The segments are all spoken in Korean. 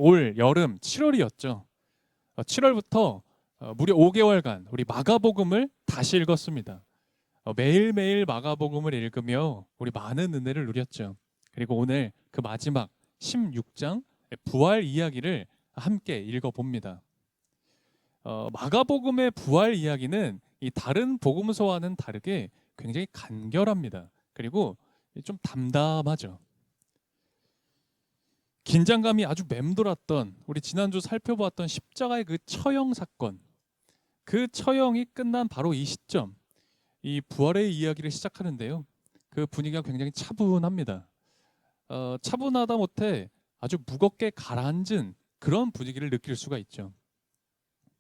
올 여름 7월이었죠. 7월부터 무려 5개월간 우리 마가복음을 다시 읽었습니다. 매일매일 마가복음을 읽으며 우리 많은 은혜를 누렸죠. 그리고 오늘 그 마지막 16장 부활 이야기를 함께 읽어봅니다. 마가복음의 부활 이야기는 이 다른 복음서와는 다르게 굉장히 간결합니다. 그리고 좀 담담하죠. 긴장감이 아주 맴돌았던 우리 지난주 살펴보았던 십자가의 그 처형 사건, 그 처형이 끝난 바로 이 시점, 이 부활의 이야기를 시작하는데요. 그 분위기가 굉장히 차분합니다. 차분하다 못해 아주 무겁게 가라앉은 그런 분위기를 느낄 수가 있죠.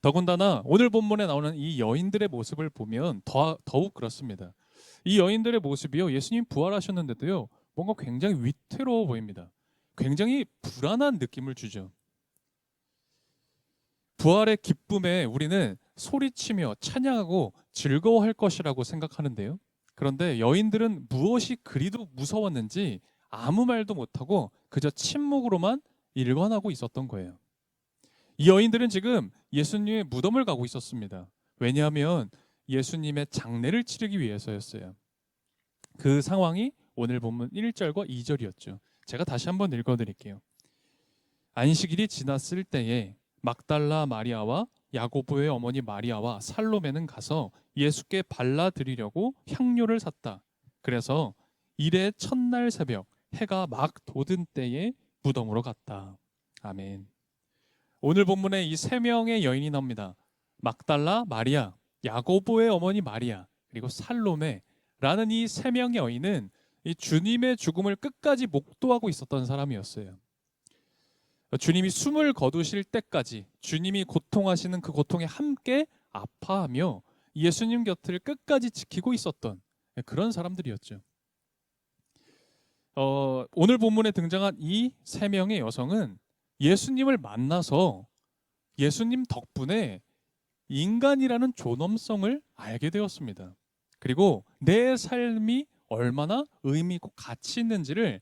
더군다나 오늘 본문에 나오는 이 여인들의 모습을 보면 더욱 그렇습니다. 이 여인들의 모습이요, 예수님 부활하셨는데도요, 뭔가 굉장히 위태로워 보입니다. 굉장히 불안한 느낌을 주죠. 부활의 기쁨에 우리는 소리치며 찬양하고 즐거워할 것이라고 생각하는데요. 그런데 여인들은 무엇이 그리도 무서웠는지 아무 말도 못하고 그저 침묵으로만 일관하고 있었던 거예요. 이 여인들은 지금 예수님의 무덤을 가고 있었습니다. 왜냐하면 예수님의 장례를 치르기 위해서였어요. 그 상황이 오늘 본문 1절과 2절이었죠. 제가 다시 한번 읽어드릴게요. 안식일이 지났을 때에 막달라 마리아와 야고보의 어머니 마리아와 살로메는 가서 예수께 발라드리려고 향료를 샀다. 그래서 이래 첫날 새벽 해가 막 돋은 때에 무덤으로 갔다. 아멘. 오늘 본문에 이 세 명의 여인이 나옵니다. 막달라 마리아, 야고보의 어머니 마리아, 그리고 살로메라는 이 세 명의 여인은 이 주님의 죽음을 끝까지 목도하고 있었던 사람이었어요. 주님이 숨을 거두실 때까지 주님이 고통하시는 그 고통에 함께 아파하며 예수님 곁을 끝까지 지키고 있었던 그런 사람들이었죠. 오늘 본문에 등장한 이 세 명의 여성은 예수님을 만나서 예수님 덕분에 인간이라는 존엄성을 알게 되었습니다. 그리고 내 삶이 얼마나 의미 있고 가치 있는지를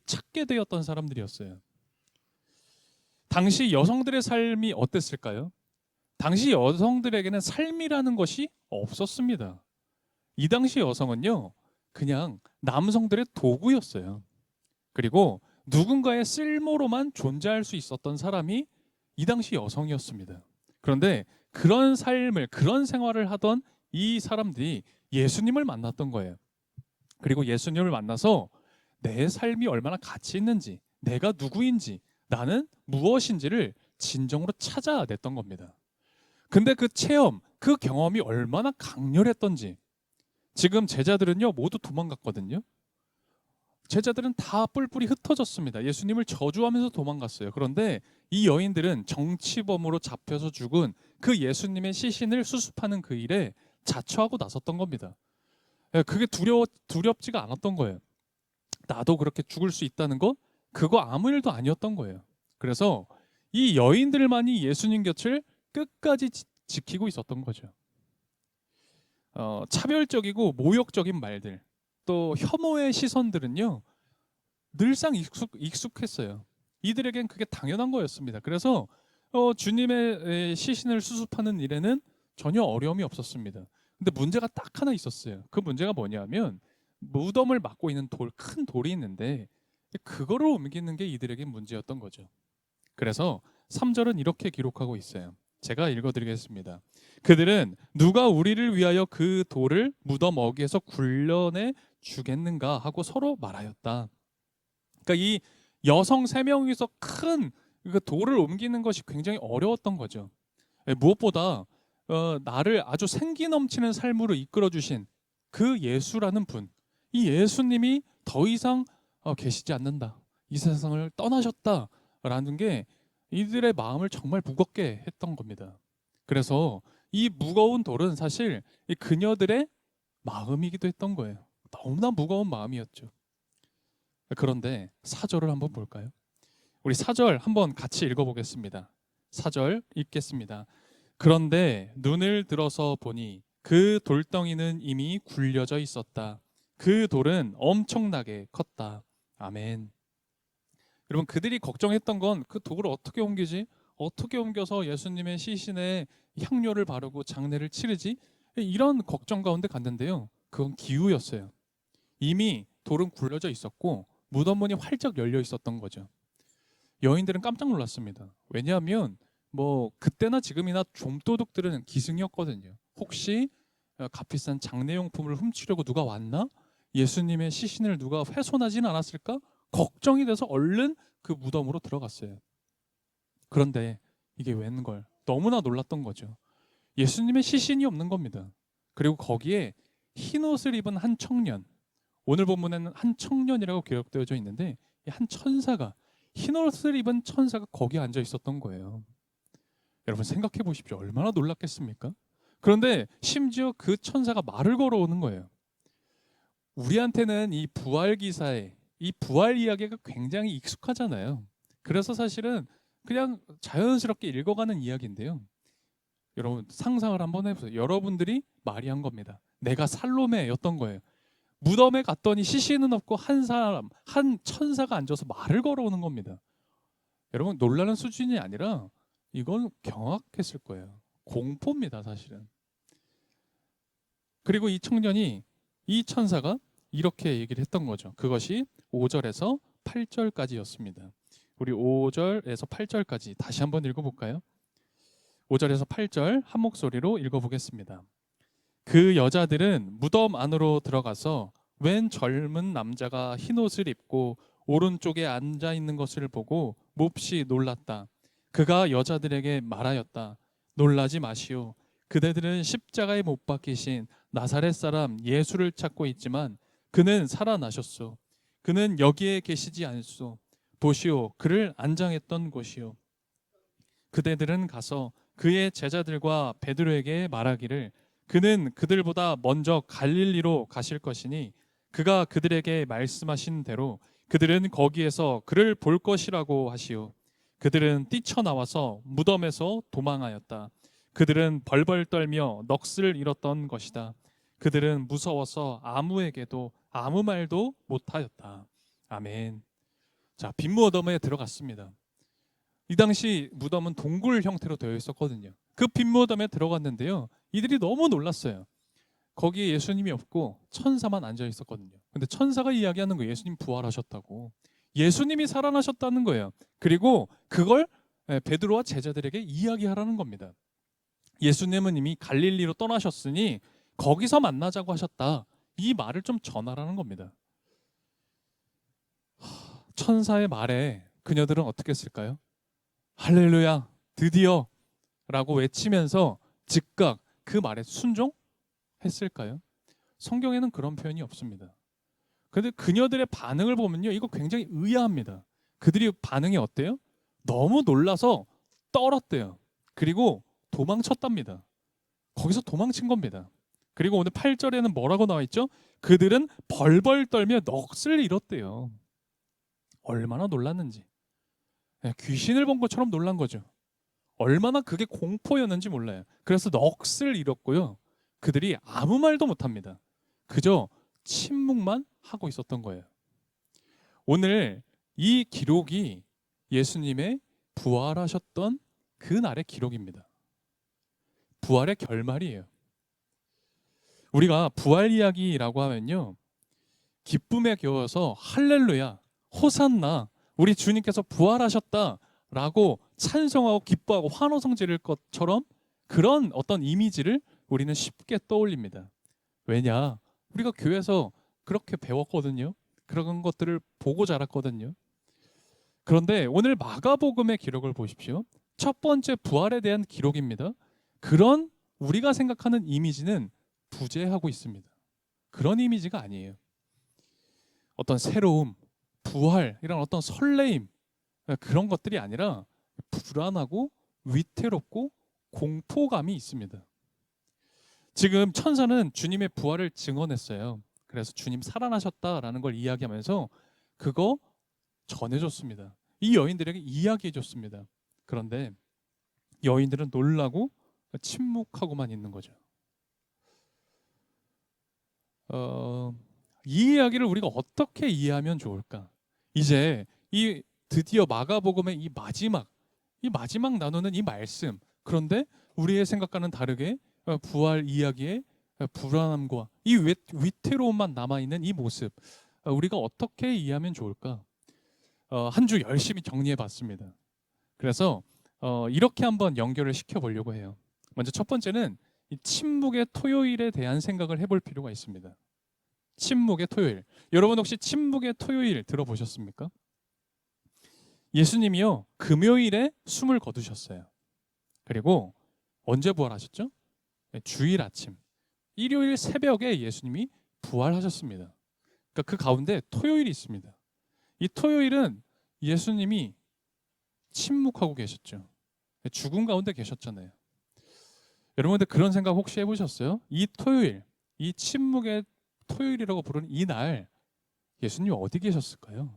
찾게 되었던 사람들이었어요. 당시 여성들의 삶이 어땠을까요? 당시 여성들에게는 삶이라는 것이 없었습니다. 이 당시 여성은요, 그냥 남성들의 도구였어요. 그리고 누군가의 쓸모로만 존재할 수 있었던 사람이 이 당시 여성이었습니다. 그런데 그런 삶을, 그런 생활을 하던 이 사람들이 예수님을 만났던 거예요. 그리고 예수님을 만나서 내 삶이 얼마나 가치 있는지, 내가 누구인지, 나는 무엇인지를 진정으로 찾아냈던 겁니다. 근데 그 체험, 그 경험이 얼마나 강렬했던지, 지금 제자들은요 모두 도망갔거든요. 제자들은 다 뿔뿔이 흩어졌습니다. 예수님을 저주하면서 도망갔어요. 그런데 이 여인들은 정치범으로 잡혀서 죽은 그 예수님의 시신을 수습하는 그 일에 자처하고 나섰던 겁니다. 그게 두렵지가 않았던 거예요. 나도 그렇게 죽을 수 있다는 거, 그거 아무 일도 아니었던 거예요. 그래서 이 여인들만이 예수님 곁을 끝까지 지키고 있었던 거죠. 차별적이고 모욕적인 말들, 또 혐오의 시선들은요 늘상 익숙했어요. 이들에겐 그게 당연한 거였습니다. 그래서 주님의 시신을 수습하는 일에는 전혀 어려움이 없었습니다. 근데 문제가 딱 하나 있었어요. 그 문제가 뭐냐면 무덤을 막고 있는 큰 돌이 있는데 그거를 옮기는 게 이들에겐 문제였던 거죠. 그래서 3절은 이렇게 기록하고 있어요. 제가 읽어드리겠습니다. 그들은 누가 우리를 위하여 그 돌을 무덤 어귀에서 굴려내 주겠는가 하고 서로 말하였다. 그러니까 이 여성 3명이서 큰 그 돌을 옮기는 것이 굉장히 어려웠던 거죠. 무엇보다 나를 아주 생기 넘치는 삶으로 이끌어 주신 그 예수라는 분, 이 예수님이 더 이상 계시지 않는다, 이 세상을 떠나셨다라는 게 이들의 마음을 정말 무겁게 했던 겁니다. 그래서 이 무거운 돌은 사실 이 그녀들의 마음이기도 했던 거예요. 너무나 무거운 마음이었죠. 그런데 4절을 한번 볼까요? 우리 4절 한번 같이 읽어보겠습니다. 4절 읽겠습니다. 그런데 눈을 들어서 보니 그 돌덩이는 이미 굴려져 있었다. 그 돌은 엄청나게 컸다. 아멘. 여러분 그들이 걱정했던 건 그 도구를 어떻게 옮기지? 어떻게 옮겨서 예수님의 시신에 향료를 바르고 장례를 치르지? 이런 걱정 가운데 갔는데요. 그건 기우였어요. 이미 돌은 굴러져 있었고 무덤 문이 활짝 열려 있었던 거죠. 여인들은 깜짝 놀랐습니다. 왜냐하면 뭐 그때나 지금이나 좀도둑들은 기승이었거든요. 혹시 값비싼 장례용품을 훔치려고 누가 왔나? 예수님의 시신을 누가 훼손하진 않았을까? 걱정이 돼서 얼른 그 무덤으로 들어갔어요. 그런데 이게 웬걸? 너무나 놀랐던 거죠. 예수님의 시신이 없는 겁니다. 그리고 거기에 흰 옷을 입은 한 청년, 오늘 본문에는 한 청년이라고 기록되어져 있는데 이 한 천사가 흰 옷을 입은 천사가 거기에 앉아 있었던 거예요. 여러분 생각해 보십시오. 얼마나 놀랐겠습니까? 그런데 심지어 그 천사가 말을 걸어오는 거예요. 우리한테는 이 부활 기사에 이 부활 이야기가 굉장히 익숙하잖아요. 그래서 사실은 그냥 자연스럽게 읽어가는 이야기인데요. 여러분 상상을 한번 해보세요. 여러분들이 말이 한 겁니다. 내가 살로메였던 거예요. 무덤에 갔더니 시신은 없고 한 사람, 한 천사가 앉아서 말을 걸어오는 겁니다. 여러분 놀라는 수준이 아니라 이건 경악했을 거예요. 공포입니다, 사실은. 그리고 이 청년이 이 천사가 이렇게 얘기를 했던 거죠. 그것이 5절에서 8절까지였습니다. 우리 5절에서 8절까지 다시 한번 읽어볼까요? 5절에서 8절 한 목소리로 읽어보겠습니다. 그 여자들은 무덤 안으로 들어가서 웬 젊은 남자가 흰옷을 입고 오른쪽에 앉아 있는 것을 보고 몹시 놀랐다. 그가 여자들에게 말하였다. 놀라지 마시오. 그대들은 십자가에 못 박히신 나사렛 사람 예수를 찾고 있지만 그는 살아나셨소. 그는 여기에 계시지 않소. 보시오. 그를 안장했던 곳이오. 그대들은 가서 그의 제자들과 베드로에게 말하기를 그는 그들보다 먼저 갈릴리로 가실 것이니 그가 그들에게 말씀하신 대로 그들은 거기에서 그를 볼 것이라고 하시오. 그들은 뛰쳐나와서 무덤에서 도망하였다. 그들은 벌벌 떨며 넋을 잃었던 것이다. 그들은 무서워서 아무에게도 아무 말도 못하였다. 아멘. 자, 빈 무덤에 들어갔습니다. 이 당시 무덤은 동굴 형태로 되어 있었거든요. 그 빈 무덤에 들어갔는데요. 이들이 너무 놀랐어요. 거기에 예수님이 없고 천사만 앉아 있었거든요. 근데 천사가 이야기하는 거예요. 예수님 부활하셨다고. 예수님이 살아나셨다는 거예요. 그리고 그걸 베드로와 제자들에게 이야기하라는 겁니다. 예수님은 이미 갈릴리로 떠나셨으니 거기서 만나자고 하셨다. 이 말을 좀 전하라는 겁니다. 천사의 말에 그녀들은 어떻게 했을까요? 할렐루야, 드디어 라고 외치면서 즉각 그 말에 순종했을까요? 성경에는 그런 표현이 없습니다. 그런데 그녀들의 반응을 보면요, 이거 굉장히 의아합니다. 그들이 반응이 어때요? 너무 놀라서 떨었대요. 그리고 도망쳤답니다. 거기서 도망친 겁니다. 그리고 오늘 8절에는 뭐라고 나와 있죠? 그들은 벌벌 떨며 넋을 잃었대요. 얼마나 놀랐는지. 귀신을 본 것처럼 놀란 거죠. 얼마나 그게 공포였는지 몰라요. 그래서 넋을 잃었고요. 그들이 아무 말도 못합니다. 그저 침묵만 하고 있었던 거예요. 오늘 이 기록이 예수님의 부활하셨던 그날의 기록입니다. 부활의 결말이에요. 우리가 부활 이야기라고 하면요, 기쁨에 겨워서 할렐루야, 호산나, 우리 주님께서 부활하셨다라고 찬송하고 기뻐하고 환호성 지를 것처럼 그런 어떤 이미지를 우리는 쉽게 떠올립니다. 왜냐? 우리가 교회에서 그렇게 배웠거든요. 그런 것들을 보고 자랐거든요. 그런데 오늘 마가복음의 기록을 보십시오. 첫 번째 부활에 대한 기록입니다. 그런 우리가 생각하는 이미지는 부재하고 있습니다. 그런 이미지가 아니에요. 어떤 새로움, 부활, 이런 어떤 설레임, 그런 것들이 아니라 불안하고 위태롭고 공포감이 있습니다. 지금 천사는 주님의 부활을 증언했어요. 그래서 주님 살아나셨다라는 걸 이야기하면서 그거 전해줬습니다. 이 여인들에게 이야기해줬습니다. 그런데 여인들은 놀라고 침묵하고만 있는 거죠. 이 이야기를 우리가 어떻게 이해하면 좋을까? 이제 이 드디어 마가복음의 이 마지막 나누는 이 말씀. 그런데 우리의 생각과는 다르게 부활 이야기의 불안함과 이 위태로움만 남아있는 이 모습, 우리가 어떻게 이해하면 좋을까? 한 주 열심히 정리해 봤습니다. 그래서 이렇게 한번 연결을 시켜보려고 해요. 먼저 첫 번째는 이 침묵의 토요일에 대한 생각을 해볼 필요가 있습니다. 침묵의 토요일. 여러분 혹시 침묵의 토요일 들어보셨습니까? 예수님이요, 금요일에 숨을 거두셨어요. 그리고 언제 부활하셨죠? 주일 아침. 일요일 새벽에 예수님이 부활하셨습니다. 그러니까 그 가운데 토요일이 있습니다. 이 토요일은 예수님이 침묵하고 계셨죠. 죽음 가운데 계셨잖아요. 여러분들 그런 생각 혹시 해보셨어요? 이 토요일, 이 침묵의 토요일이라고 부르는 이 날 예수님 어디 계셨을까요?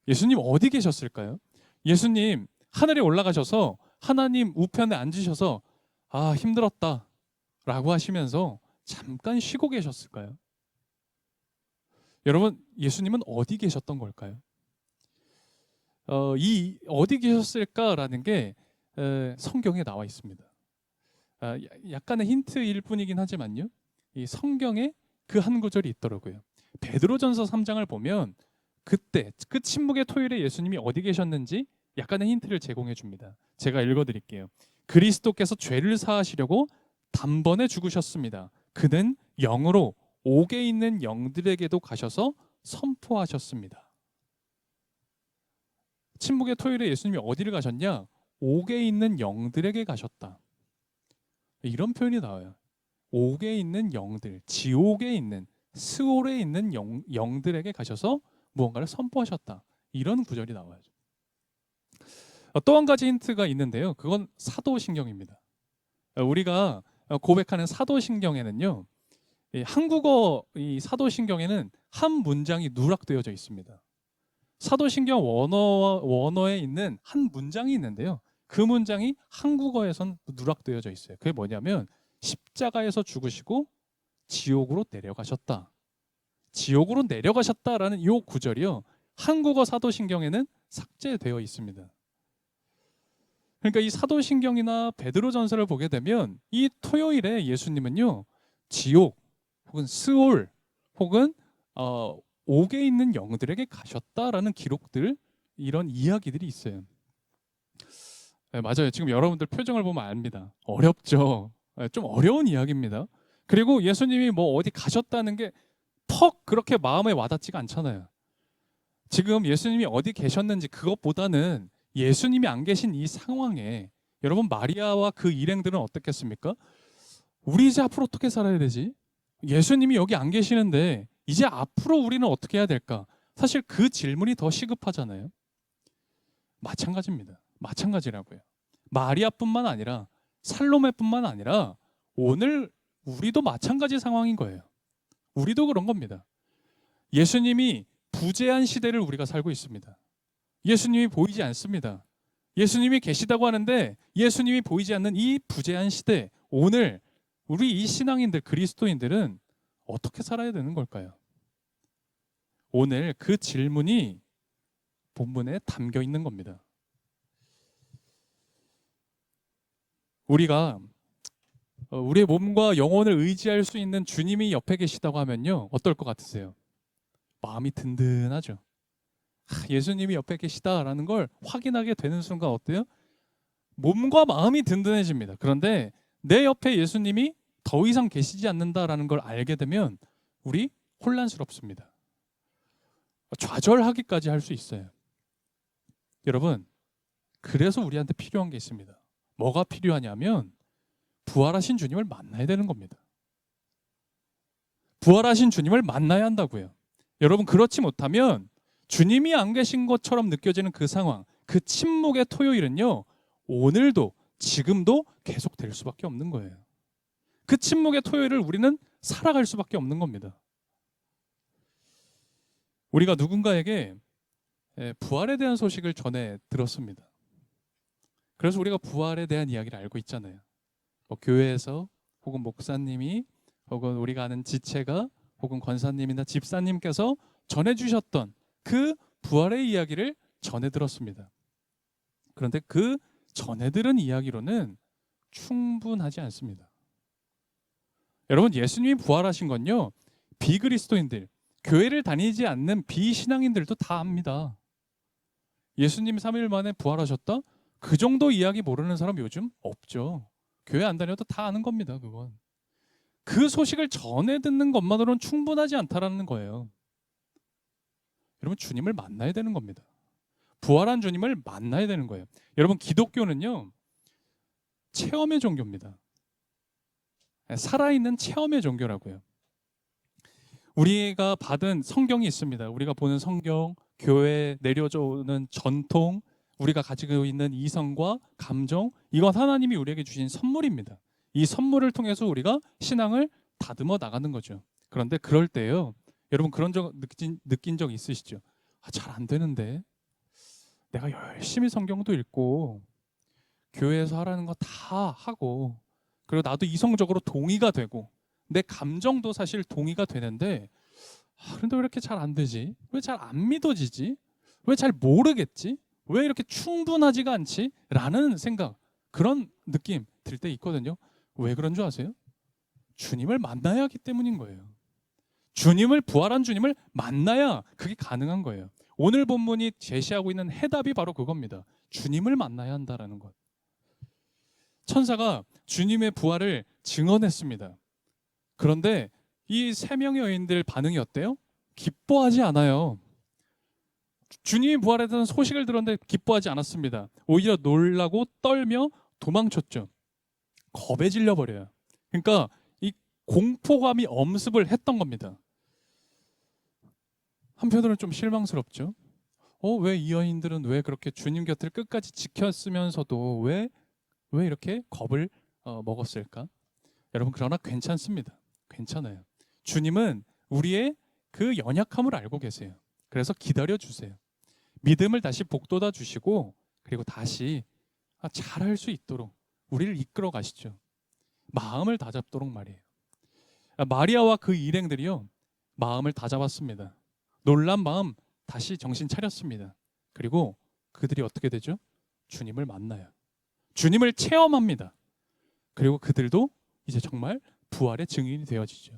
예수님 어디 계셨을까요? 예수님 하늘에 올라가셔서 하나님 우편에 앉으셔서 아 힘들었다 라고 하시면서 잠깐 쉬고 계셨을까요? 여러분 예수님은 어디 계셨던 걸까요? 이 어디 계셨을까라는 게 성경에 나와 있습니다. 약간의 힌트일 뿐이긴 하지만요. 이 성경에 그 한 구절이 있더라고요. 베드로전서 3장을 보면 그때 그 침묵의 토요일에 예수님이 어디 계셨는지 약간의 힌트를 제공해 줍니다. 제가 읽어 드릴게요. 그리스도께서 죄를 사하시려고 단번에 죽으셨습니다. 그는 영으로 옥에 있는 영들에게도 가셔서 선포하셨습니다. 침묵의 토요일에 예수님이 어디를 가셨냐? 옥에 있는 영들에게 가셨다. 이런 표현이 나와요. 옥에 있는 영들, 지옥에 있는, 스올에 있는 영들에게 가셔서 무언가를 선포하셨다. 이런 구절이 나와요. 또 한 가지 힌트가 있는데요. 그건 사도신경입니다. 우리가 고백하는 사도신경에는요, 이 한국어 이 사도신경에는 한 문장이 누락되어져 있습니다. 사도신경 원어에 있는 한 문장이 있는데요. 그 문장이 한국어에선 누락되어져 있어요. 그게 뭐냐면 십자가에서 죽으시고 지옥으로 내려가셨다. 지옥으로 내려가셨다라는 이 구절이요. 한국어 사도신경에는 삭제되어 있습니다. 그러니까 이 사도신경이나 베드로전서를 보게 되면 이 토요일에 예수님은요. 지옥 혹은 스올 혹은 옥에 있는 영들에게 가셨다라는 기록들, 이런 이야기들이 있어요. 네, 맞아요. 지금 여러분들 표정을 보면 압니다. 어렵죠. 네, 좀 어려운 이야기입니다. 그리고 예수님이 뭐 어디 가셨다는 게 퍽 그렇게 마음에 와닿지가 않잖아요. 지금 예수님이 어디 계셨는지 그것보다는 예수님이 안 계신 이 상황에 여러분 마리아와 그 일행들은 어떻겠습니까? 우리 이제 앞으로 어떻게 살아야 되지? 예수님이 여기 안 계시는데 이제 앞으로 우리는 어떻게 해야 될까? 사실 그 질문이 더 시급하잖아요. 마찬가지입니다. 마찬가지라고요. 마리아뿐만 아니라 살로메뿐만 아니라 오늘 우리도 마찬가지 상황인 거예요. 우리도 그런 겁니다. 예수님이 부재한 시대를 우리가 살고 있습니다. 예수님이 보이지 않습니다. 예수님이 계시다고 하는데 예수님이 보이지 않는 이 부재한 시대, 오늘 우리 이 신앙인들, 그리스도인들은 어떻게 살아야 되는 걸까요? 오늘 그 질문이 본문에 담겨 있는 겁니다. 우리가 우리의 몸과 영혼을 의지할 수 있는 주님이 옆에 계시다고 하면요, 어떨 것 같으세요? 마음이 든든하죠. 예수님이 옆에 계시다라는 걸 확인하게 되는 순간 어때요? 몸과 마음이 든든해집니다. 그런데 내 옆에 예수님이 더 이상 계시지 않는다라는 걸 알게 되면 우리 혼란스럽습니다. 좌절하기까지 할 수 있어요. 여러분, 그래서 우리한테 필요한 게 있습니다. 뭐가 필요하냐면 부활하신 주님을 만나야 되는 겁니다. 부활하신 주님을 만나야 한다고요. 여러분, 그렇지 못하면 주님이 안 계신 것처럼 느껴지는 그 상황, 그 침묵의 토요일은요, 오늘도 지금도 계속될 수밖에 없는 거예요. 그 침묵의 토요일을 우리는 살아갈 수밖에 없는 겁니다. 우리가 누군가에게 부활에 대한 소식을 전해 들었습니다. 그래서 우리가 부활에 대한 이야기를 알고 있잖아요. 뭐 교회에서 혹은 목사님이 혹은 우리가 아는 지체가 혹은 권사님이나 집사님께서 전해주셨던 그 부활의 이야기를 전해 들었습니다. 그런데 그 전해 들은 이야기로는 충분하지 않습니다. 여러분, 예수님이 부활하신 건요, 비그리스도인들, 교회를 다니지 않는 비신앙인들도 다 압니다. 예수님 3일 만에 부활하셨다? 그 정도 이야기 모르는 사람 요즘 없죠. 교회 안 다녀도 다 아는 겁니다. 그건. 그 소식을 전해 듣는 것만으로는 충분하지 않다라는 거예요. 여러분, 주님을 만나야 되는 겁니다. 부활한 주님을 만나야 되는 거예요. 여러분, 기독교는요, 체험의 종교입니다. 살아있는 체험의 종교라고요. 우리가 받은 성경이 있습니다. 우리가 보는 성경, 교회에 내려져 오는 전통, 우리가 가지고 있는 이성과 감정, 이건 하나님이 우리에게 주신 선물입니다. 이 선물을 통해서 우리가 신앙을 다듬어 나가는 거죠. 그런데 그럴 때요, 여러분 그런 적 느낀 적 있으시죠? 잘 안 되는데, 내가 열심히 성경도 읽고 교회에서 하라는 거 다 하고, 그리고 나도 이성적으로 동의가 되고 내 감정도 사실 동의가 되는데, 그런데 왜 이렇게 잘 안 되지? 왜 잘 안 믿어지지? 왜 잘 모르겠지? 왜 이렇게 충분하지가 않지? 라는 생각, 그런 느낌 들 때 있거든요. 왜 그런 줄 아세요? 주님을 만나야 하기 때문인 거예요. 주님을, 부활한 주님을 만나야 그게 가능한 거예요. 오늘 본문이 제시하고 있는 해답이 바로 그겁니다. 주님을 만나야 한다라는 것. 천사가 주님의 부활을 증언했습니다. 그런데 이 세 명의 여인들 반응이 어때요? 기뻐하지 않아요. 주님이 부활했다는 소식을 들었는데 기뻐하지 않았습니다. 오히려 놀라고 떨며 도망쳤죠. 겁에 질려버려요. 그러니까 이 공포감이 엄습을 했던 겁니다. 한편으로는 좀 실망스럽죠. 왜 이 여인들은 왜 그렇게 주님 곁을 끝까지 지켰으면서도 왜 이렇게 겁을 먹었을까? 여러분, 그러나 괜찮습니다. 괜찮아요. 주님은 우리의 그 연약함을 알고 계세요. 그래서 기다려 주세요. 믿음을 다시 북돋아 주시고, 그리고 다시 잘할 수 있도록 우리를 이끌어 가시죠. 마음을 다잡도록 말이에요. 마리아와 그 일행들이요, 마음을 다잡았습니다. 놀란 마음 다시 정신 차렸습니다. 그리고 그들이 어떻게 되죠? 주님을 만나요. 주님을 체험합니다. 그리고 그들도 이제 정말 부활의 증인이 되어지죠.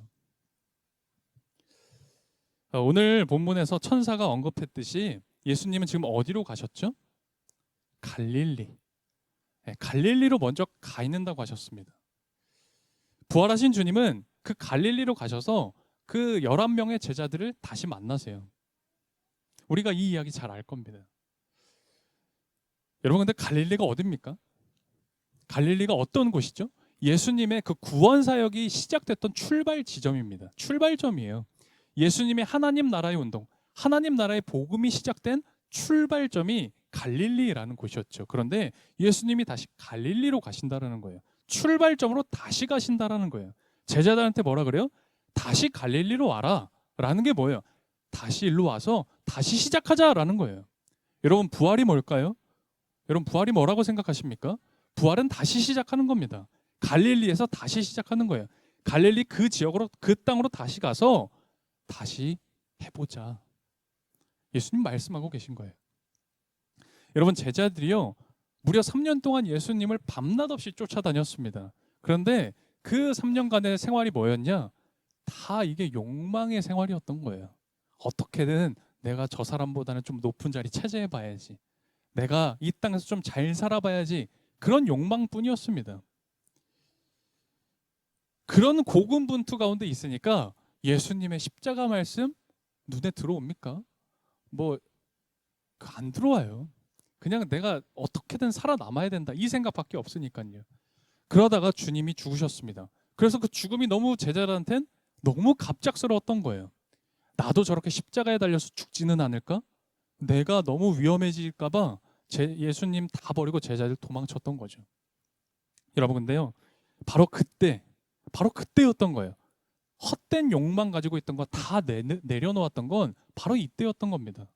오늘 본문에서 천사가 언급했듯이 예수님은 지금 어디로 가셨죠? 갈릴리. 갈릴리로 먼저 가 있는다고 하셨습니다. 부활하신 주님은 그 갈릴리로 가셔서 그 11명의 제자들을 다시 만나세요. 우리가 이 이야기 잘 알 겁니다. 여러분, 근데 갈릴리가 어딥니까? 갈릴리가 어떤 곳이죠? 예수님의 그 구원 사역이 시작됐던 출발 지점입니다. 출발점이에요. 예수님의 하나님 나라의 운동, 하나님 나라의 복음이 시작된 출발점이 갈릴리라는 곳이었죠. 그런데 예수님이 다시 갈릴리로 가신다라는 거예요. 출발점으로 다시 가신다라는 거예요. 제자들한테 뭐라 그래요? 다시 갈릴리로 와라. 라는 게 뭐예요? 다시 일로 와서 다시 시작하자라는 거예요. 여러분, 부활이 뭘까요? 여러분, 부활이 뭐라고 생각하십니까? 부활은 다시 시작하는 겁니다. 갈릴리에서 다시 시작하는 거예요. 갈릴리 그 지역으로, 그 땅으로 다시 가서 다시 해보자. 예수님 말씀하고 계신 거예요. 여러분, 제자들이요, 무려 3년 동안 예수님을 밤낮 없이 쫓아다녔습니다. 그런데 그 3년간의 생활이 뭐였냐? 다 이게 욕망의 생활이었던 거예요. 어떻게든 내가 저 사람보다는 좀 높은 자리 차지해 봐야지. 내가 이 땅에서 좀 잘 살아봐야지. 그런 욕망뿐이었습니다. 그런 고군분투 가운데 있으니까 예수님의 십자가 말씀 눈에 들어옵니까? 안 들어와요. 그냥 내가 어떻게든 살아남아야 된다, 이 생각밖에 없으니까요. 그러다가 주님이 죽으셨습니다. 그래서 그 죽음이 너무 제자들한테는 너무 갑작스러웠던 거예요. 나도 저렇게 십자가에 달려서 죽지는 않을까? 내가 너무 위험해질까 봐 예수님 다 버리고 제자들 도망쳤던 거죠. 여러분, 근데요, 바로 그때였던 거예요. 헛된 욕망 가지고 있던 거 다 내려놓았던 건 바로 이때였던 겁니다.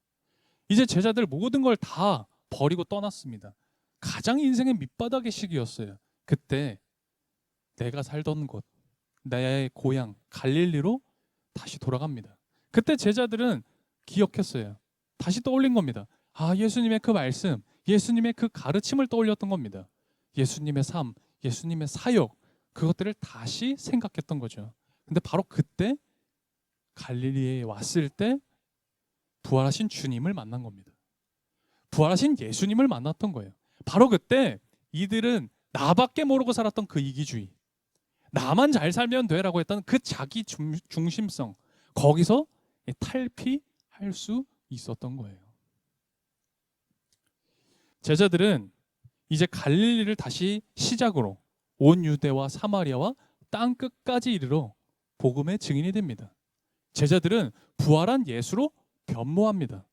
이제 제자들 모든 걸 다 버리고 떠났습니다. 가장 인생의 밑바닥의 시기였어요. 그때 내가 살던 곳, 내 고향 갈릴리로 다시 돌아갑니다. 그때 제자들은 기억했어요. 다시 떠올린 겁니다. 아, 예수님의 그 말씀, 예수님의 그 가르침을 떠올렸던 겁니다. 예수님의 삶, 예수님의 사역, 그것들을 다시 생각했던 거죠. 근데 바로 그때 갈릴리에 왔을 때 부활하신 주님을 만난 겁니다. 부활하신 예수님을 만났던 거예요. 바로 그때 이들은 나밖에 모르고 살았던 그 이기주의, 나만 잘 살면 돼라고 했던 그 자기 중심성, 거기서 탈피할 수 있었던 거예요. 제자들은 이제 갈릴리를 다시 시작으로 온 유대와 사마리아와 땅 끝까지 이르러 복음의 증인이 됩니다. 제자들은 부활한 예수로 변모합니다.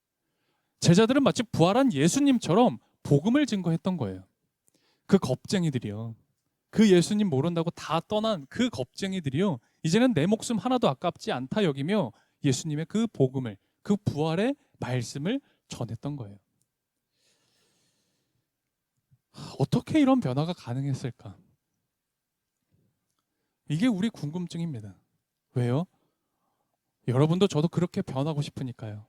제자들은 마치 부활한 예수님처럼 복음을 증거했던 거예요. 그 겁쟁이들이요, 그 예수님 모른다고 다 떠난 그 겁쟁이들이요, 이제는 내 목숨 하나도 아깝지 않다 여기며 예수님의 그 복음을, 그 부활의 말씀을 전했던 거예요. 어떻게 이런 변화가 가능했을까? 이게 우리 궁금증입니다. 왜요? 여러분도 저도 그렇게 변하고 싶으니까요.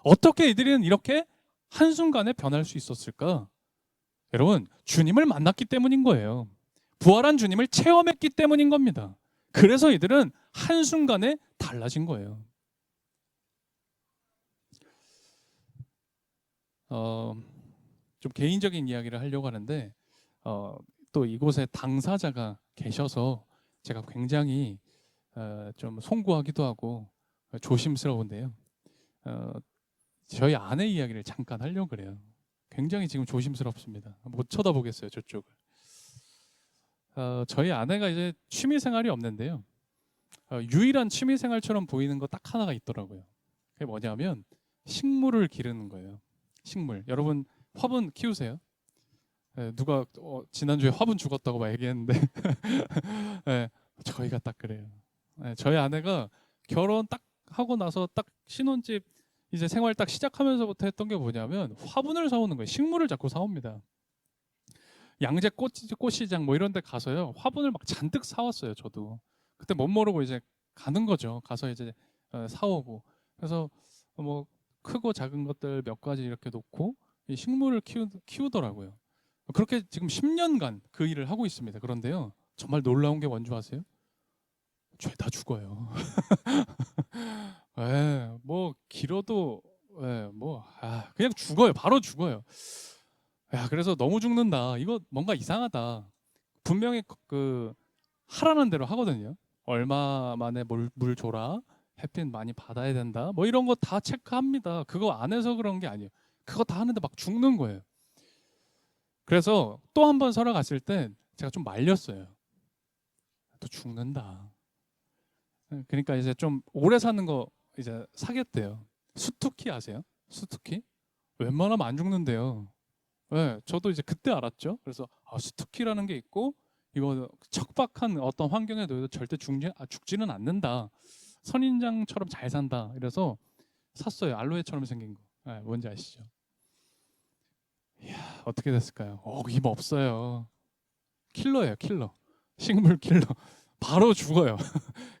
어떻게 이들은 이렇게 한순간에 변할 수 있었을까? 여러분, 주님을 만났기 때문인 거예요. 부활한 주님을 체험했기 때문인 겁니다. 그래서 이들은 한순간에 달라진 거예요. 좀 개인적인 이야기를 하려고 하는데 또 이곳에 당사자가 계셔서 제가 굉장히 좀 송구하기도 하고 조심스러운데요. 저희 아내 이야기를 잠깐 하려고 그래요. 굉장히 지금 조심스럽습니다. 못 쳐다보겠어요, 저쪽을. 저희 아내가 이제 취미 생활이 없는데요. 유일한 취미 생활처럼 보이는 거 딱 하나가 있더라고요. 그게 뭐냐면 식물을 기르는 거예요. 식물. 여러분 화분 키우세요? 누가 지난주에 화분 죽었다고 막 얘기했는데 네, 저희가 딱 그래요. 저희 아내가 결혼 딱 하고 나서 딱 신혼집 이제 생활 딱 시작하면서부터 했던 게 뭐냐면 화분을 사오는 거예요. 식물을 자꾸 사옵니다. 양재 꽃시장 뭐 이런 데 가서요, 화분을 막 잔뜩 사왔어요. 저도 그때 못 모르고 이제 가는 거죠. 가서 이제 사오고, 그래서 뭐 크고 작은 것들 몇 가지 이렇게 놓고 이 식물을 키우더라고요. 그렇게 지금 10년간 그 일을 하고 있습니다. 그런데요, 정말 놀라운 게 뭔지 아세요? 죄다 죽어요. 뭐 길어도 그냥 죽어요. 바로 죽어요. 야, 그래서 너무 죽는다. 이거 뭔가 이상하다. 분명히 그 하라는 대로 하거든요. 얼마 만에 물 줘라. 햇빛 많이 받아야 된다. 뭐 이런 거 다 체크합니다. 그거 안 해서 그런 게 아니에요. 그거 다 하는데 막 죽는 거예요. 그래서 또 한 번 설화 갔을 때 제가 좀 말렸어요. 또 죽는다. 그러니까 이제 좀 오래 사는 거 이제 사겠대요. 수투키 아세요? 수투키? 웬만하면 안 죽는데요. 네, 저도 이제 그때 알았죠. 그래서 수투키라는 게 있고, 이거 척박한 어떤 환경에 놓여도 절대 죽지는 않는다. 선인장처럼 잘 산다. 이래서 샀어요. 알로에처럼 생긴 거. 네, 뭔지 아시죠? 이야, 어떻게 됐을까요? 힘 없어요. 킬러예요, 킬러. 식물 킬러. 바로 죽어요.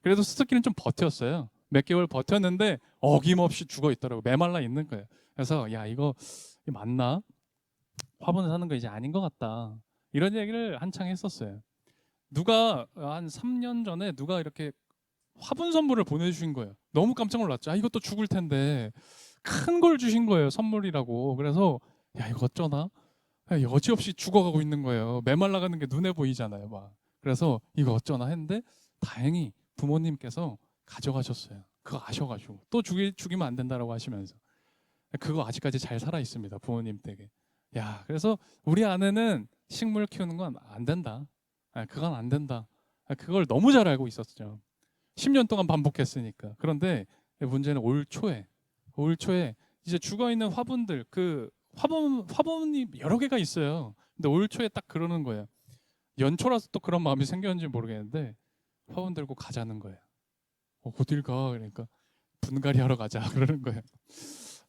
그래도 수수께끼는 좀 버텼어요. 몇 개월 버텼는데 어김없이 죽어 있더라고. 메말라 있는 거예요. 그래서 야, 이거 맞나? 화분을 사는 거 이제 아닌 것 같다. 이런 얘기를 한창 했었어요. 누가 한 3년 전에 누가 이렇게 화분 선물을 보내주신 거예요. 너무 깜짝 놀랐죠. 이것도 죽을 텐데 큰 걸 주신 거예요. 선물이라고. 그래서 야, 이거 어쩌나? 여지없이 죽어가고 있는 거예요. 메말라가는 게 눈에 보이잖아요. 막. 그래서 이거 어쩌나 했는데 다행히 부모님께서 가져가셨어요. 그거 아셔가지고 또 죽이면 안 된다라고 하시면서 그거 아직까지 잘 살아 있습니다. 부모님 댁에. 야, 그래서 우리 아내는 식물 키우는 건 안 된다. 그건 안 된다. 그걸 너무 잘 알고 있었죠. 10년 동안 반복했으니까. 그런데 문제는 올 초에 이제 죽어 있는 화분들, 그 화분이 여러 개가 있어요. 근데 올 초에 딱 그러는 거예요. 연초라서 또 그런 마음이 생겼는지 모르겠는데 화분 들고 가자는 거예요. 어딜 가? 그러니까 분갈이 하러 가자 그러는 거예요.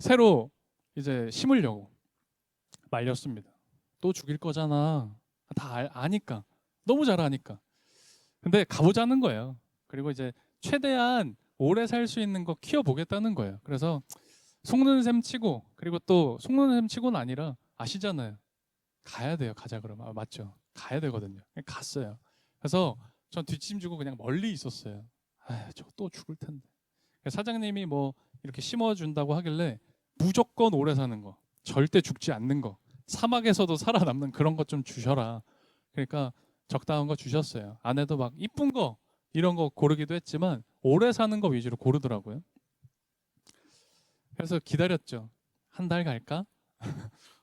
새로 이제 심으려고 말렸습니다. 또 죽일 거잖아. 다 아니까. 너무 잘 아니까. 근데 가보자는 거예요. 그리고 이제 최대한 오래 살 수 있는 거 키워보겠다는 거예요. 그래서 속는 셈 치고, 그리고 또 속는 셈 치고는 아니라 아시잖아요. 가야 돼요. 가자 그러면. 맞죠? 가야 되거든요. 갔어요. 그래서 전 뒷짐지고 그냥 멀리 있었어요. 아, 저거 또 죽을 텐데. 사장님이 뭐 이렇게 심어준다고 하길래 무조건 오래 사는 거, 절대 죽지 않는 거, 사막에서도 살아남는 그런 것 좀 주셔라. 그러니까 적당한 거 주셨어요. 아내도 막 이쁜 거 이런 거 고르기도 했지만 오래 사는 거 위주로 고르더라고요. 그래서 기다렸죠. 한 달 갈까?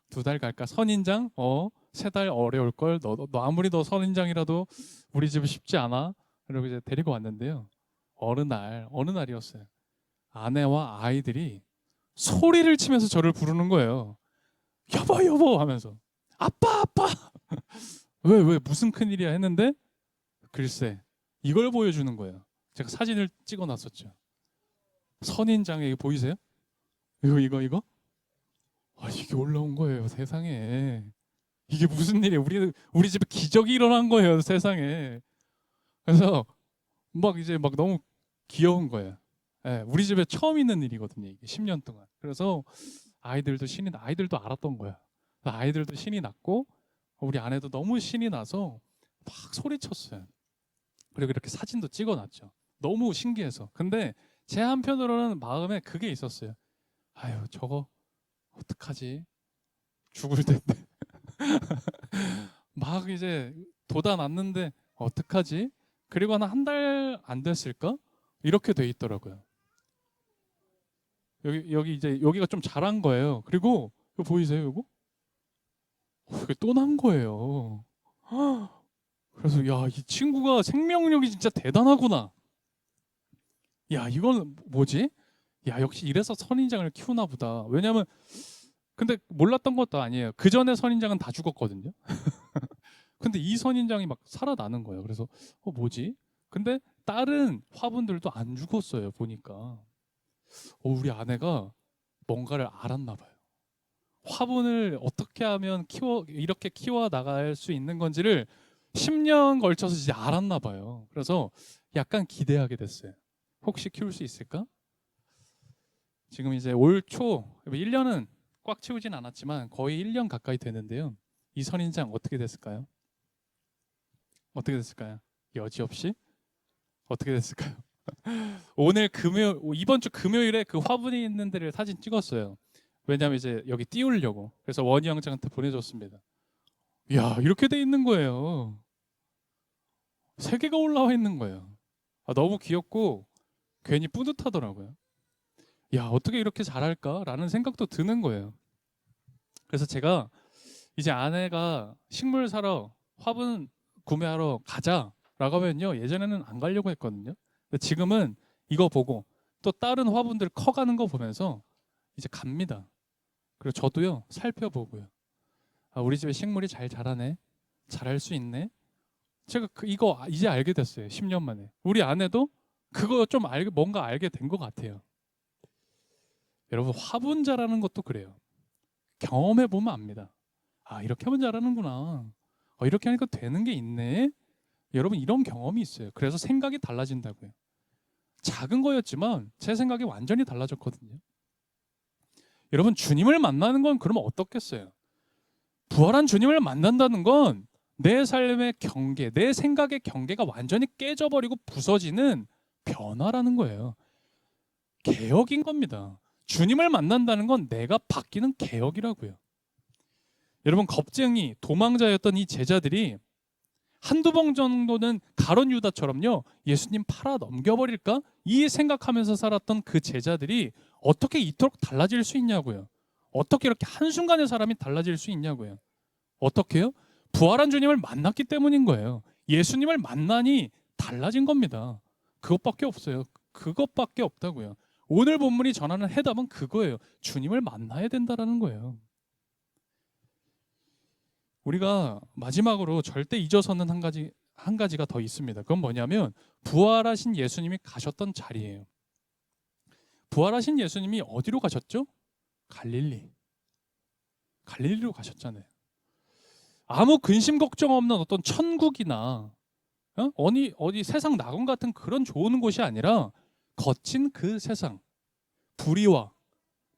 두 달 갈까? 선인장? 3달 어려울 걸. 너 아무리 너 선인장이라도 우리 집은 쉽지 않아. 그리고 이제 데리고 왔는데요. 어느 날이었어요. 아내와 아이들이 소리를 치면서 저를 부르는 거예요. 여보 여보 하면서 아빠 아빠. 왜 무슨 큰일이야 했는데 글쎄 이걸 보여주는 거예요. 제가 사진을 찍어놨었죠. 선인장에 이거 보이세요? 이거 이게 올라온 거예요. 세상에 이게 무슨 일이에요? 우리 집에 기적이 일어난 거예요. 세상에. 그래서 막 이제 막 너무 귀여운 거예요. 예, 우리 집에 처음 있는 일이거든요. 이게 10년 동안. 그래서 아이들도 알았던 거야. 아이들도 신이 났고 우리 아내도 너무 신이 나서 막 소리쳤어요. 그리고 이렇게 사진도 찍어놨죠. 너무 신기해서. 근데 제 한편으로는 마음에 그게 있었어요. 아유 저거 어떡하지? 죽을 텐데. 막 이제 돋아났는데 어떡하지? 그리고 한 달 안 됐을까? 이렇게 돼 있더라고요. 여기 이제 여기가 좀 자란 거예요. 그리고 이거 보이세요, 이거? 이게 또 난 거예요. 그래서 야, 이 친구가 생명력이 진짜 대단하구나. 야, 이건 뭐지? 야, 역시 이래서 선인장을 키우나 보다. 왜냐면 근데 몰랐던 것도 아니에요. 그 전에 선인장은 다 죽었거든요. 근데 이 선인장이 막 살아나는 거예요. 그래서 뭐지? 근데 다른 화분들도 안 죽었어요. 보니까 우리 아내가 뭔가를 알았나 봐요. 화분을 어떻게 하면 이렇게 키워 나갈 수 있는 건지를 10년 걸쳐서 이제 알았나 봐요. 그래서 약간 기대하게 됐어요. 혹시 키울 수 있을까? 지금 이제 올 초 1년은 꽉 채우진 않았지만 거의 1년 가까이 되는데요. 이 선인장 어떻게 됐을까요? 어떻게 됐을까요? 여지없이 어떻게 됐을까요? 이번 주 금요일에 그 화분이 있는 데를 사진 찍었어요. 왜냐면 이제 여기 띄우려고. 그래서 원희 형장한테 보내줬습니다. 야, 이렇게 돼 있는 거예요. 3개가 올라와 있는 거예요. 너무 귀엽고 괜히 뿌듯하더라고요. 야, 어떻게 이렇게 잘할까라는 생각도 드는 거예요. 그래서 제가 이제 아내가 식물 사러 화분 구매하러 가자라고 하면요. 예전에는 안 가려고 했거든요. 근데 지금은 이거 보고 또 다른 화분들 커가는 거 보면서 이제 갑니다. 그리고 저도요 살펴보고요. 우리 집에 식물이 잘 자라네, 잘할 수 있네. 제가 이거 이제 알게 됐어요. 10년 만에. 우리 아내도 그거 좀 뭔가 알게 된 것 같아요. 여러분 화분 자라는 것도 그래요. 경험해 보면 압니다. 이렇게 하면 자라는구나. 이렇게 하니까 되는 게 있네. 여러분 이런 경험이 있어요. 그래서 생각이 달라진다고요. 작은 거였지만 제 생각이 완전히 달라졌거든요. 여러분 주님을 만나는 건 그러면 어떻겠어요? 부활한 주님을 만난다는 건 내 삶의 경계, 내 생각의 경계가 완전히 깨져버리고 부서지는 변화라는 거예요. 개혁인 겁니다. 주님을 만난다는 건 내가 바뀌는 개혁이라고요. 여러분 겁쟁이, 도망자였던 이 제자들이 한두 번 정도는 가룟 유다처럼요 예수님 팔아 넘겨버릴까? 이 생각하면서 살았던 그 제자들이 어떻게 이토록 달라질 수 있냐고요. 어떻게 이렇게 한순간에 사람이 달라질 수 있냐고요. 어떻게요? 부활한 주님을 만났기 때문인 거예요. 예수님을 만나니 달라진 겁니다. 그것밖에 없어요. 그것밖에 없다고요. 오늘 본문이 전하는 해답은 그거예요. 주님을 만나야 된다라는 거예요. 우리가 마지막으로 절대 잊어서는 한 가지가 더 있습니다. 그건 뭐냐면 부활하신 예수님이 가셨던 자리예요. 부활하신 예수님이 어디로 가셨죠? 갈릴리로 가셨잖아요. 아무 근심 걱정 없는 어떤 천국이나 어디 세상 낙원 같은 그런 좋은 곳이 아니라 거친 그 세상, 불의와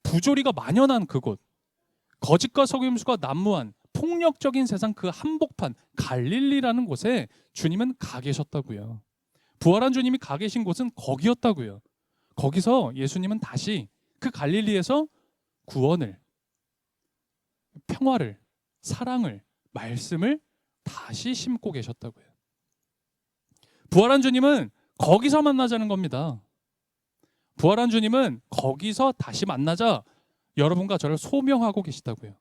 부조리가 만연한 그곳, 거짓과 속임수가 난무한 폭력적인 세상 그 한복판 갈릴리라는 곳에 주님은 가 계셨다고요. 부활한 주님이 가 계신 곳은 거기였다고요. 거기서 예수님은 다시 그 갈릴리에서 구원을, 평화를, 사랑을, 말씀을 다시 심고 계셨다고요. 부활한 주님은 거기서 만나자는 겁니다. 부활한 주님은 거기서 다시 만나자 여러분과 저를 소명하고 계시다고요.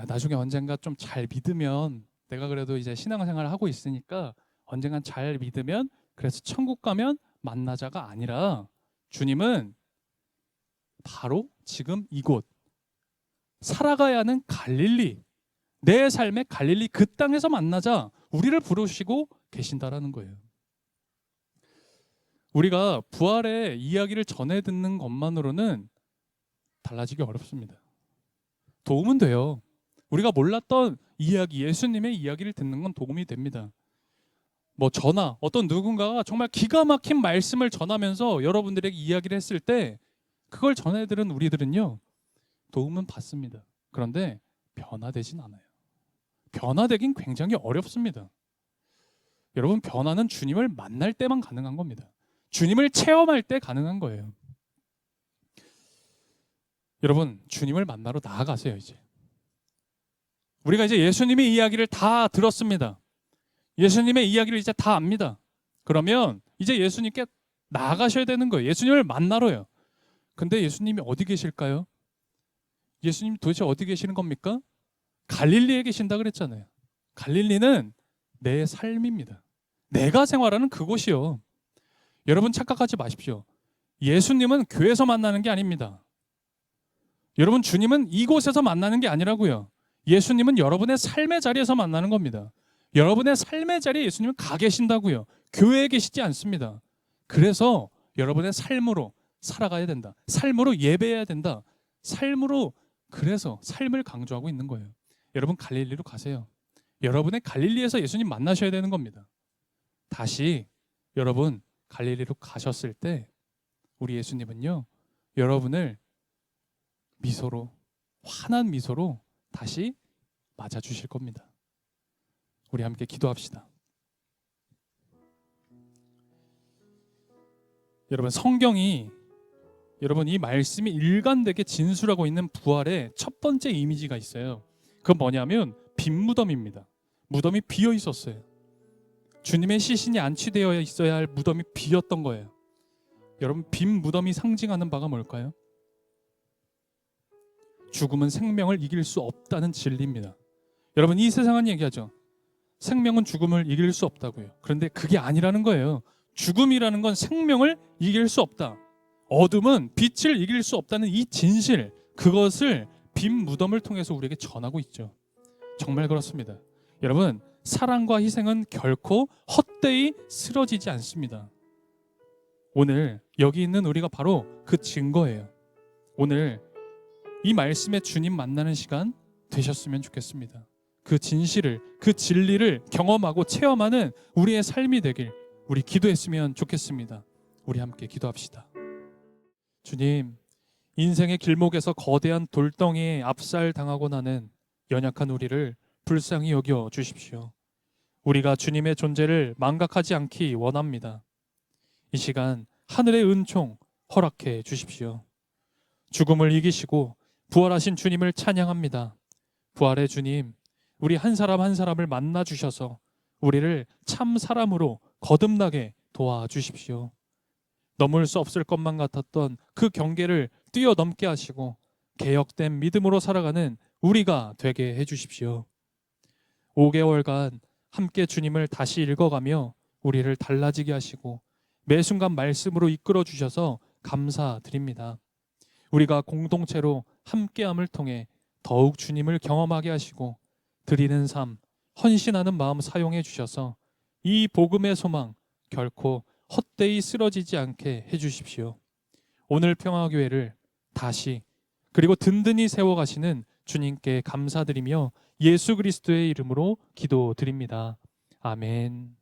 나중에 언젠가 좀 잘 믿으면, 내가 그래도 이제 신앙생활을 하고 있으니까 언젠간 잘 믿으면 그래서 천국 가면 만나자가 아니라 주님은 바로 지금 이곳, 살아가야 하는 갈릴리, 내 삶의 갈릴리 그 땅에서 만나자 우리를 부르시고 계신다라는 거예요. 우리가 부활의 이야기를 전해 듣는 것만으로는 달라지기 어렵습니다. 도움은 돼요. 우리가 몰랐던 이야기, 예수님의 이야기를 듣는 건 도움이 됩니다. 어떤 누군가가 정말 기가 막힌 말씀을 전하면서 여러분들에게 이야기를 했을 때 그걸 전해 들은 우리들은요, 도움은 받습니다. 그런데 변화되진 않아요. 변화되긴 굉장히 어렵습니다. 여러분, 변화는 주님을 만날 때만 가능한 겁니다. 주님을 체험할 때 가능한 거예요. 여러분, 주님을 만나러 나아가세요. 이제 우리가 이제 예수님의 이야기를 다 들었습니다. 예수님의 이야기를 이제 다 압니다. 그러면 이제 예수님께 나아가셔야 되는 거예요. 예수님을 만나러요. 근데 예수님이 어디 계실까요? 예수님 도대체 어디 계시는 겁니까? 갈릴리에 계신다 그랬잖아요. 갈릴리는 내 삶입니다. 내가 생활하는 그곳이요. 여러분, 착각하지 마십시오. 예수님은 교회에서 만나는 게 아닙니다. 여러분, 주님은 이곳에서 만나는 게 아니라고요. 예수님은 여러분의 삶의 자리에서 만나는 겁니다. 여러분의 삶의 자리에 예수님은 가 계신다고요. 교회에 계시지 않습니다. 그래서 여러분의 삶으로 살아가야 된다. 삶으로 예배해야 된다. 삶으로, 그래서 삶을 강조하고 있는 거예요. 여러분, 갈릴리로 가세요. 여러분의 갈릴리에서 예수님 만나셔야 되는 겁니다. 다시 여러분 갈릴리로 가셨을 때 우리 예수님은요, 여러분을 미소로, 환한 미소로 다시 맞아주실 겁니다. 우리 함께 기도합시다. 여러분, 성경이, 여러분, 이 말씀이 일관되게 진술하고 있는 부활의 첫 번째 이미지가 있어요. 그건 뭐냐면 빈 무덤입니다. 무덤이 비어 있었어요. 주님의 시신이 안치되어 있어야 할 무덤이 비었던 거예요. 여러분, 빈 무덤이 상징하는 바가 뭘까요? 죽음은 생명을 이길 수 없다는 진리입니다. 여러분, 이 세상은 얘기하죠. 생명은 죽음을 이길 수 없다고요. 그런데 그게 아니라는 거예요. 죽음이라는 건 생명을 이길 수 없다. 어둠은 빛을 이길 수 없다는 이 진실, 그것을 빈 무덤을 통해서 우리에게 전하고 있죠. 정말 그렇습니다. 여러분, 사랑과 희생은 결코 헛되이 쓰러지지 않습니다. 오늘 여기 있는 우리가 바로 그 증거예요. 오늘 이 말씀에 주님 만나는 시간 되셨으면 좋겠습니다. 그 진실을, 그 진리를 경험하고 체험하는 우리의 삶이 되길 우리 기도했으면 좋겠습니다. 우리 함께 기도합시다. 주님, 인생의 길목에서 거대한 돌덩이에 압살당하고 나는 연약한 우리를 불쌍히 여겨 주십시오. 우리가 주님의 존재를 망각하지 않기 원합니다. 이 시간 하늘의 은총 허락해 주십시오. 죽음을 이기시고 부활하신 주님을 찬양합니다. 부활의 주님, 우리 한 사람 한 사람을 만나 주셔서 우리를 참 사람으로 거듭나게 도와주십시오. 넘을 수 없을 것만 같았던 그 경계를 뛰어넘게 하시고 개혁된 믿음으로 살아가는 우리가 되게 해주십시오. 5개월간 함께 주님을 다시 읽어가며 우리를 달라지게 하시고 매 순간 말씀으로 이끌어 주셔서 감사드립니다. 우리가 공동체로 함께함을 통해 더욱 주님을 경험하게 하시고 드리는 삶, 헌신하는 마음 사용해 주셔서 이 복음의 소망 결코 헛되이 쓰러지지 않게 해주십시오. 오늘 평화교회를 다시 그리고 든든히 세워가시는 주님께 감사드리며 예수 그리스도의 이름으로 기도드립니다. 아멘.